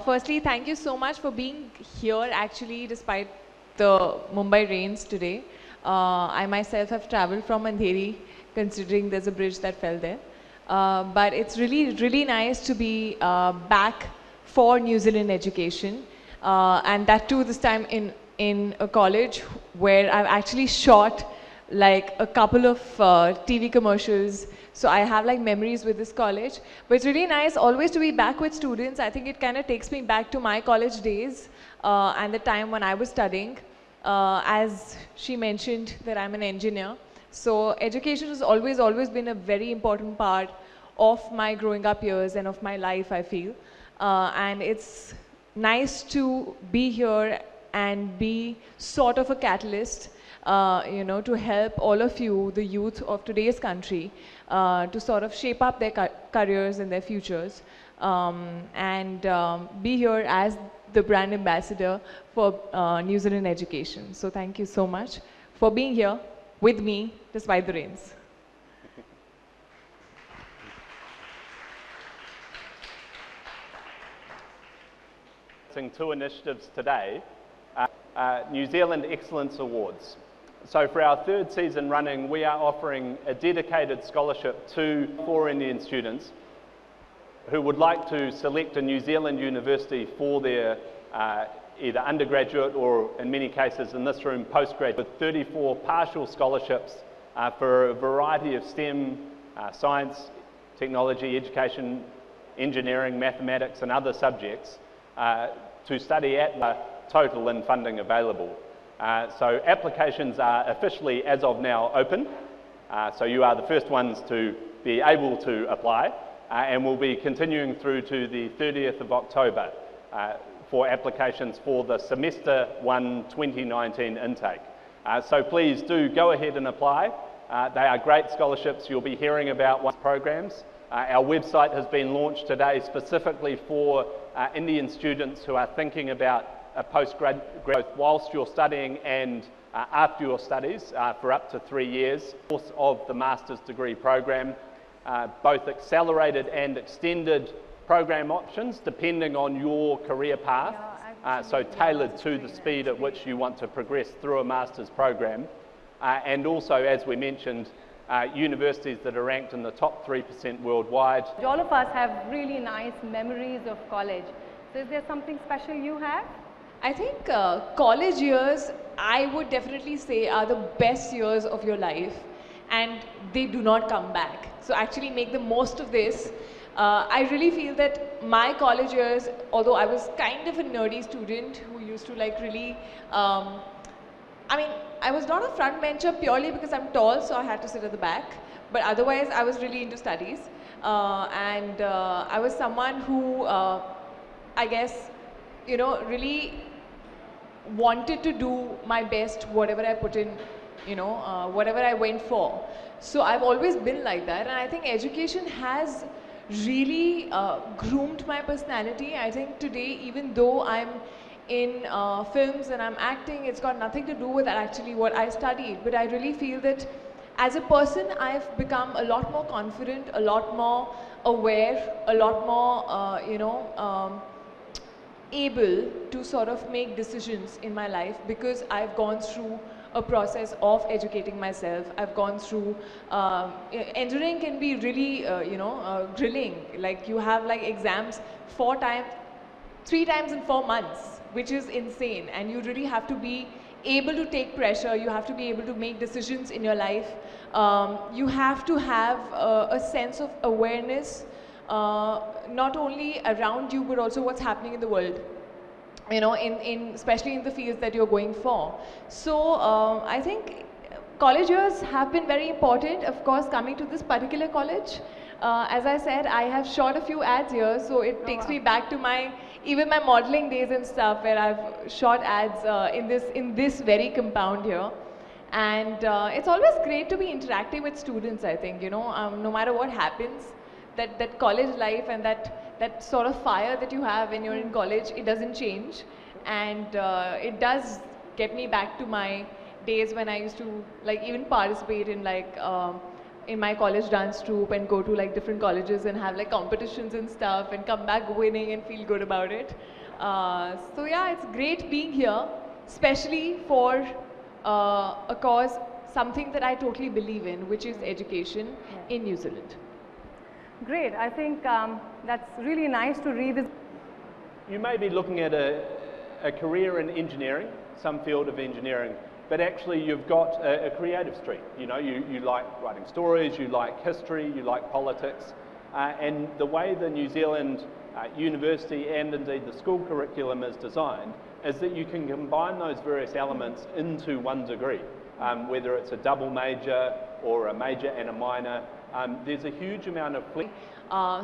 Firstly, thank you so much for being here actually despite the Mumbai rains today. I myself have traveled from Andheri considering there's a bridge that fell there. But it's really nice to be back for New Zealand education. And that too this time in a college where I've actually shot like a couple of TV commercials. So I have like memories with this college. But it's really nice always to be back with students. I think it kind of takes me back to my college days and the time when I was studying. As she mentioned that I'm an engineer. So education has always been a very important part of my growing up years and of my life, I feel. And it's nice to be here and be sort of a catalyst to help all of you, the youth of today's country, to sort of shape up their careers and their futures, and be here as the brand ambassador for New Zealand education. So thank you so much for being here with me despite the rains. Two initiatives today, New Zealand Excellence Awards. So for our third season running, we are offering a dedicated scholarship to 4 Indian students who would like to select a New Zealand university for their either undergraduate or, in many cases in this room, postgraduate, with 34 partial scholarships for a variety of STEM, science, technology, education, engineering, mathematics and other subjects to study at the total and funding available. So applications are officially, as of now, open. So you are the first ones to be able to apply, and we'll be continuing through to the 30th of October for applications for the Semester 1 2019 intake. So please do go ahead and apply. They are great scholarships. You'll be hearing about one programs. Our website has been launched today specifically for Indian students who are thinking about a postgrad whilst you're studying and after your studies for up to 3 years. Course of the master's degree program, both accelerated and extended program options depending on your career path, so tailored to the speed at which you want to progress through a master's program, and also, as we mentioned, universities that are ranked in the top 3% worldwide. All of us have really nice memories of college. So is there something special you have? I think college years, I would definitely say, are the best years of your life, and they do not come back. So actually make the most of this. I really feel that my college years, although I was kind of a nerdy student who used to like really, I was not a front bencher purely because I'm tall, so I had to sit at the back. But otherwise, I was really into studies. And I was someone who, I guess, really wanted to do my best, whatever I put in, whatever I went for. So I've always been like that. And I think education has really groomed my personality. I think today, even though I'm in films and I'm acting, it's got nothing to do with actually what I studied. But I really feel that as a person, I've become a lot more confident, a lot more aware, a lot more, able to sort of make decisions in my life because I've gone through a process of educating myself. I've gone through, engineering can be really, grilling. Like you have like exams 3 times in 4 months, which is insane. And you really have to be able to take pressure. You have to be able to make decisions in your life. You have to have a sense of awareness, not only around you, but also what's happening in the world. Especially in the fields that you're going for. So I think college years have been very important. Of course, coming to this particular college, as I said, I have shot a few ads here, so it takes me back to even my modeling days and stuff, where I've shot ads in this very compound here. And it's always great to be interacting with students, I think, no matter what happens, that college life and that sort of fire that you have when you're in college, it doesn't change. And it does get me back to my days when I used to like even participate in like in my college dance troupe and go to like different colleges and have like competitions and stuff and come back winning and feel good about it. So yeah, it's great being here, especially for a cause, something that I totally believe in, which is education in New Zealand. Great. I think that's really nice to revisit. You may be looking at a career in engineering, some field of engineering, but actually you've got a creative streak. You know, you like writing stories, you like history, you like politics, and the way the New Zealand university and indeed the school curriculum is designed is that you can combine those various elements into one degree, whether it's a double major or a major and a minor. There's a huge amount of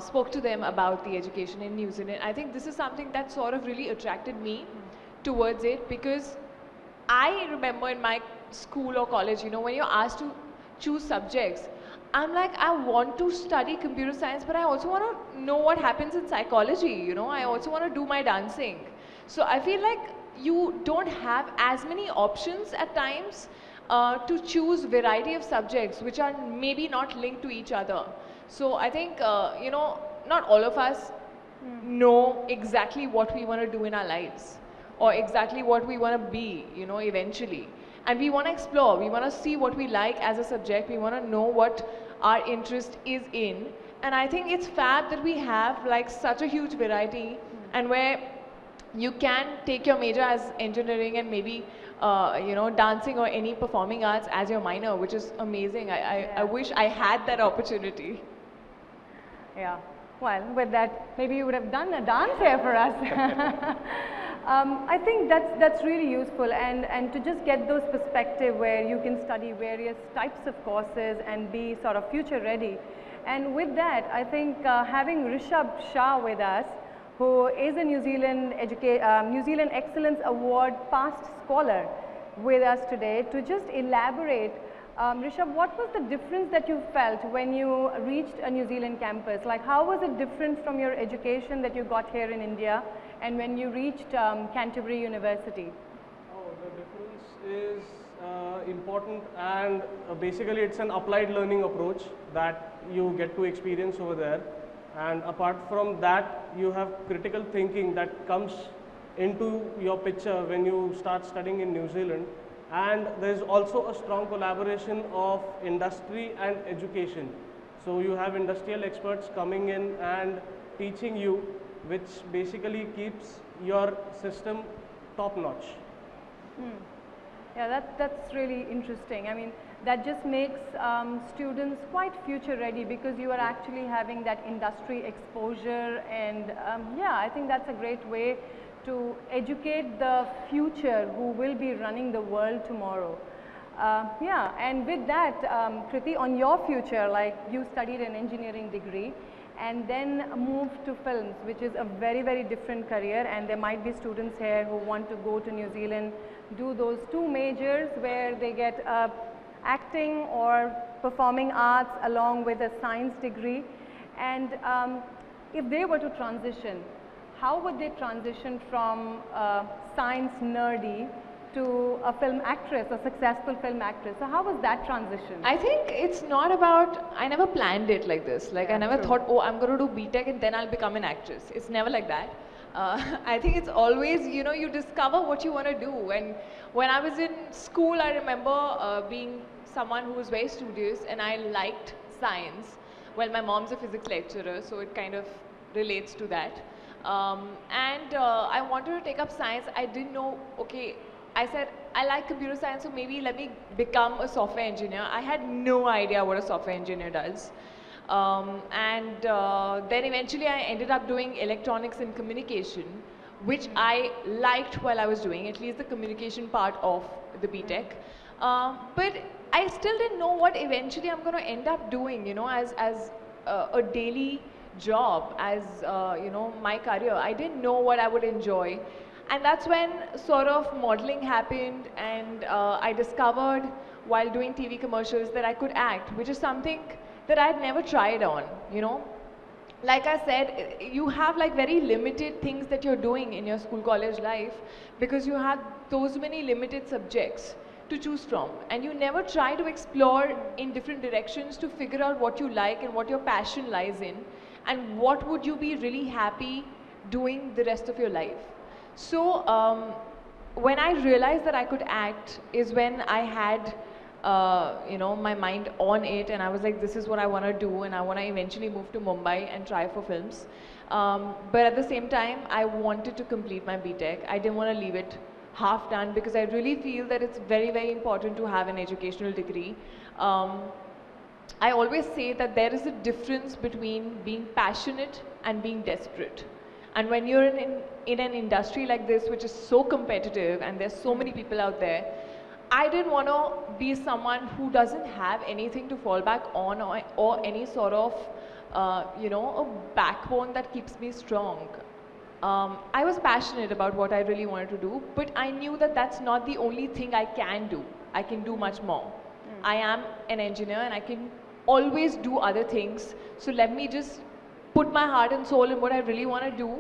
spoke to them about the education in New Zealand. I think this is something that sort of really attracted me towards it, because I remember in my school or college, you know, when you're asked to choose subjects, I'm like, I want to study computer science, but I also want to know what happens in psychology, you know, I also want to do my dancing. So I feel like you don't have as many options at times to choose variety of subjects which are maybe not linked to each other. So I think, you know, not all of us know exactly what we want to do in our lives or exactly what we want to be, you know, eventually. And we want to explore, we want to see what we like as a subject, we want to know what our interest is in. And I think it's fab that we have like such a huge variety and where you can take your major as engineering and maybe you know, dancing or any performing arts as your minor, which is amazing. I wish I had that opportunity. Yeah, well, with that, maybe you would have done a dance here for us. I think that's really useful, and to just get those perspective where you can study various types of courses and be sort of future ready. And with that, I think having Rishabh Shah with us, who is a New Zealand Excellence Award past scholar with us today, to just elaborate. Rishabh, what was the difference that you felt when you reached a New Zealand campus? Like, how was it different from your education that you got here in India and when you reached Canterbury University? Oh, the difference is important, and basically it's an applied learning approach that you get to experience over there. And apart from that, you have critical thinking that comes into your picture when you start studying in New Zealand. And there is also a strong collaboration of industry and education. So you have industrial experts coming in and teaching you, which basically keeps your system top notch. Yeah, that's really interesting. I mean, that just makes students quite future ready because you are actually having that industry exposure, and yeah, I think that's a great way to educate the future who will be running the world tomorrow. Yeah, and with that, Kriti, on your future, like you studied an engineering degree and then moved to films, which is a very, very different career, and there might be students here who want to go to New Zealand, do those two majors where they get acting or performing arts along with a science degree. And if they were to transition, how would they transition from science nerdy to a film actress, a successful film actress? So how was that transition? I think it's not about, I never planned it like this. Like, I never thought, oh, I'm going to do BTech and then I'll become an actress. It's never like that. I think it's always, you know, you discover what you want to do. And when I was in school, I remember being someone who was very studious and I liked science. Well, my mom's a physics lecturer, so it kind of relates to that. I wanted to take up science. I didn't know, okay, I said, I like computer science, so maybe let me become a software engineer. I had no idea what a software engineer does. Then eventually I ended up doing electronics and communication, which I liked while I was doing, at least the communication part of the BTech. But I still didn't know what eventually I'm going to end up doing, you know, as a daily job, as you know, my career. I didn't know what I would enjoy. And that's when sort of modeling happened, and I discovered while doing TV commercials that I could act, which is something that I'd never tried on, you know. Like I said, you have like very limited things that you're doing in your school college life because you have those many limited subjects to choose from, and you never try to explore in different directions to figure out what you like and what your passion lies in, and what would you be really happy doing the rest of your life. So when I realized that I could act is when I had my mind on it, and I was like, this is what I want to do, and I want to eventually move to Mumbai and try for films. But at the same time, I wanted to complete my BTech. I didn't want to leave it half done, because I really feel that it's very, very important to have an educational degree. I always say that there is a difference between being passionate and being desperate. And when you're in an industry like this, which is so competitive and there's so many people out there, I didn't want to be someone who doesn't have anything to fall back on, or any sort of, a backbone that keeps me strong. I was passionate about what I really wanted to do, but I knew that that's not the only thing I can do. I can do much more. I am an engineer and I can always do other things. So let me just put my heart and soul in what I really want to do,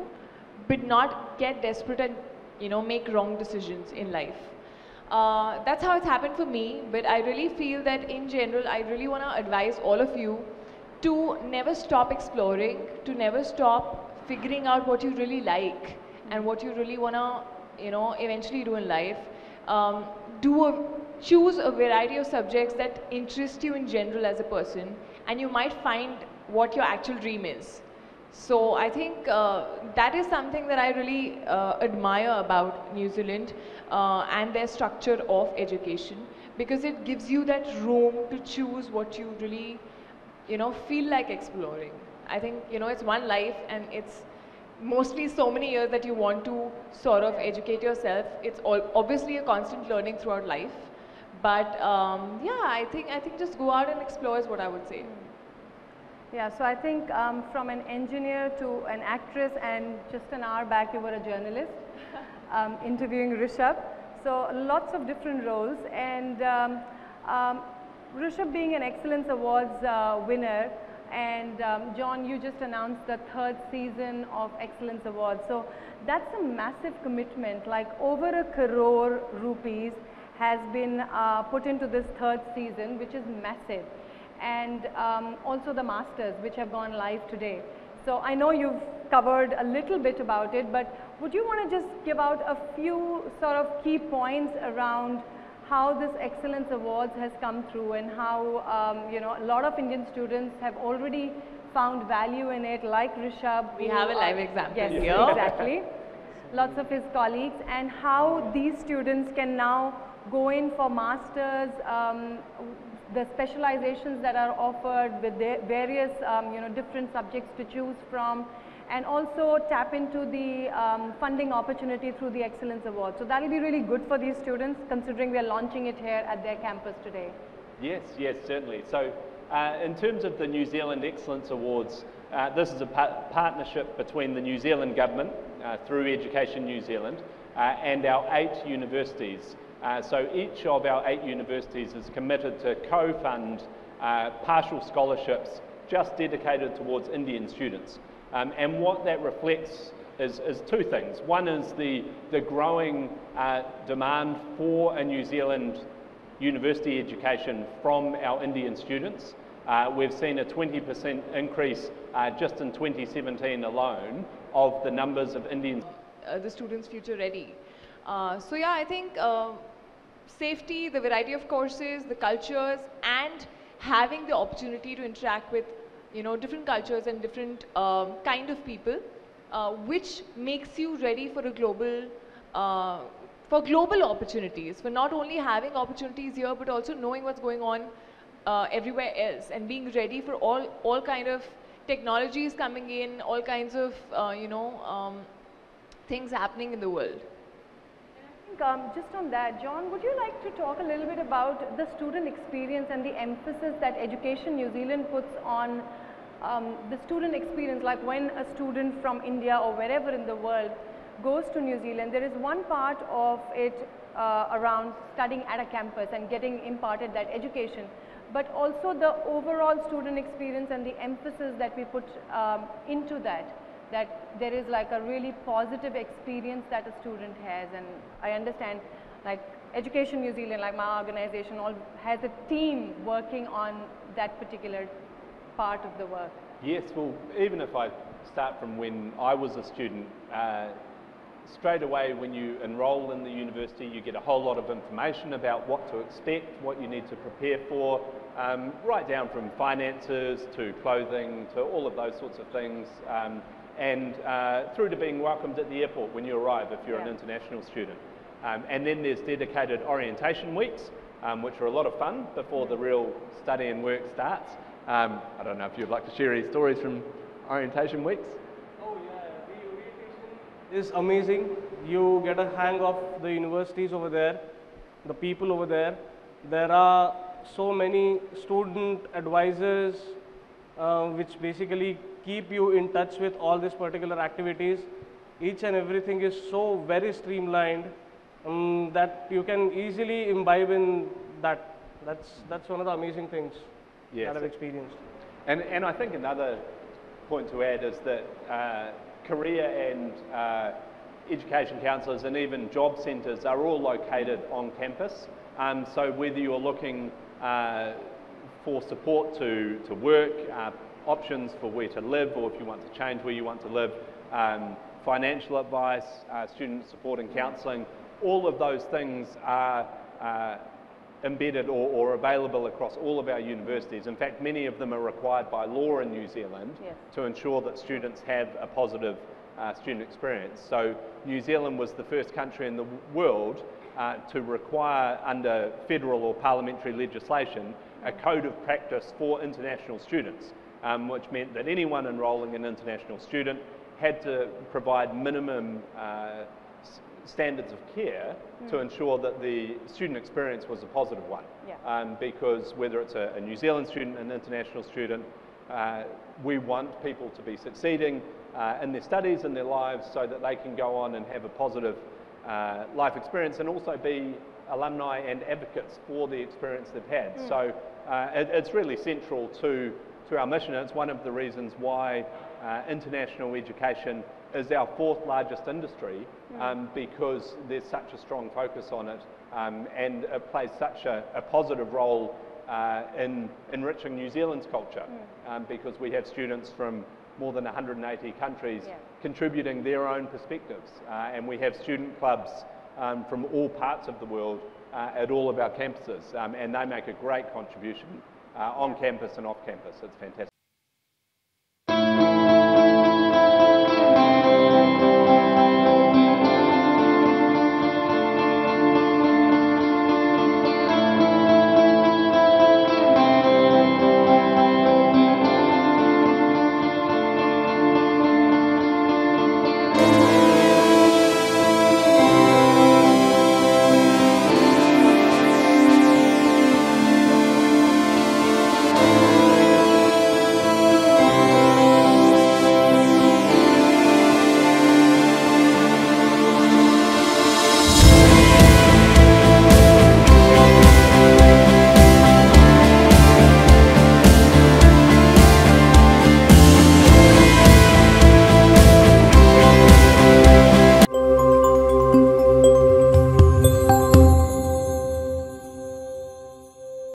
but not get desperate and make wrong decisions in life. That's how it's happened for me, but I really feel that in general, I really want to advise all of you to never stop exploring, to never stop figuring out what you really like and what you really want to, eventually do in life. Choose a variety of subjects that interest you in general as a person, and you might find what your actual dream is. So I think that is something that I really admire about New Zealand and their structure of education, because it gives you that room to choose what you really feel like exploring. I think it's one life, and it's mostly so many years that you want to sort of educate yourself. It's obviously a constant learning throughout life, but yeah, I think just go out and explore is what I would say. Yeah, so I think from an engineer to an actress, and just an hour back you were a journalist interviewing Rishabh. So lots of different roles, and Rishabh being an Excellence Awards winner, and John, you just announced the 3rd season of Excellence Awards. So that's a massive commitment, like over 1 crore rupees has been put into this 3rd season, which is massive. And also the Masters, which have gone live today. So I know you've covered a little bit about it, but would you want to just give out a few sort of key points around how this Excellence Awards has come through, and how a lot of Indian students have already found value in it, like Rishabh. We have a live example. Yes, here. exactly. Lots of his colleagues, and how these students can now go in for masters, the specializations that are offered with the various different subjects to choose from, and also tap into the funding opportunity through the Excellence Award. So that will be really good for these students, considering we are launching it here at their campus today. Yes, certainly. So in terms of the New Zealand Excellence Awards, this is a partnership between the New Zealand government through Education New Zealand and our 8 universities. So each of our 8 universities is committed to co-fund partial scholarships just dedicated towards Indian students. And what that reflects is 2 things. One is the growing demand for a New Zealand university education from our Indian students. We've seen a 20% increase just in 2017 alone of the numbers of Indians. The students future ready. So yeah, I think safety, the variety of courses, the cultures, and having the opportunity to interact with different cultures and different kind of people, which makes you ready for a global opportunities, for not only having opportunities here, but also knowing what's going on everywhere else, and being ready for all kind of technologies coming in, all kinds of things happening in the world. Just on that, John, would you like to talk a little bit about the student experience and the emphasis that Education New Zealand puts on the student experience? Like when a student from India or wherever in the world goes to New Zealand, there is one part of it around studying at a campus and getting imparted that education, but also the overall student experience and the emphasis that we put into that there is like a really positive experience that a student has. And I understand, like, Education New Zealand, like my organization, all has a team working on that particular part of the work. Yes, well, even if I start from when I was a student, straight away when you enroll in the university, you get a whole lot of information about what to expect, what you need to prepare for, right down from finances to clothing to all of those sorts of things, and through to being welcomed at the airport when you arrive if you're an international student. And then there's dedicated orientation weeks, which are a lot of fun before the real study and work starts. I don't know if you'd like to share any stories from orientation weeks? Oh yeah, the orientation is amazing. You get a hang of the universities over there, the people over there. There are so many student advisors which basically keep you in touch with all these particular activities. Each and everything is so very streamlined that you can easily imbibe in that. That's one of the amazing things that I've experienced. And I think another point to add is that career and education counsellors and even job centres are all located on campus. So whether you're looking for support to work, options for where to live, or if you want to change where you want to live, financial advice, student support and counselling, all of those things are embedded or available across all of our universities. In fact, many of them are required by law in New Zealand to ensure that students have a positive student experience. So New Zealand was the first country in the world to require, under federal or parliamentary legislation, a code of practice for international students, which meant that anyone enrolling an international student had to provide minimum standards of care to ensure that the student experience was a positive one. Because whether it's a New Zealand student, an international student, we want people to be succeeding in their studies and their lives so that they can go on and have a positive life experience and also be alumni and advocates for the experience they've had. So it's really central to our mission. It's one of the reasons why international education is our fourth largest industry, because there's such a strong focus on it, and it plays such a positive role in enriching New Zealand's culture, because we have students from more than 180 countries contributing their own perspectives, and we have student clubs from all parts of the world at all of our campuses, and they make a great contribution on campus and off campus. It's fantastic.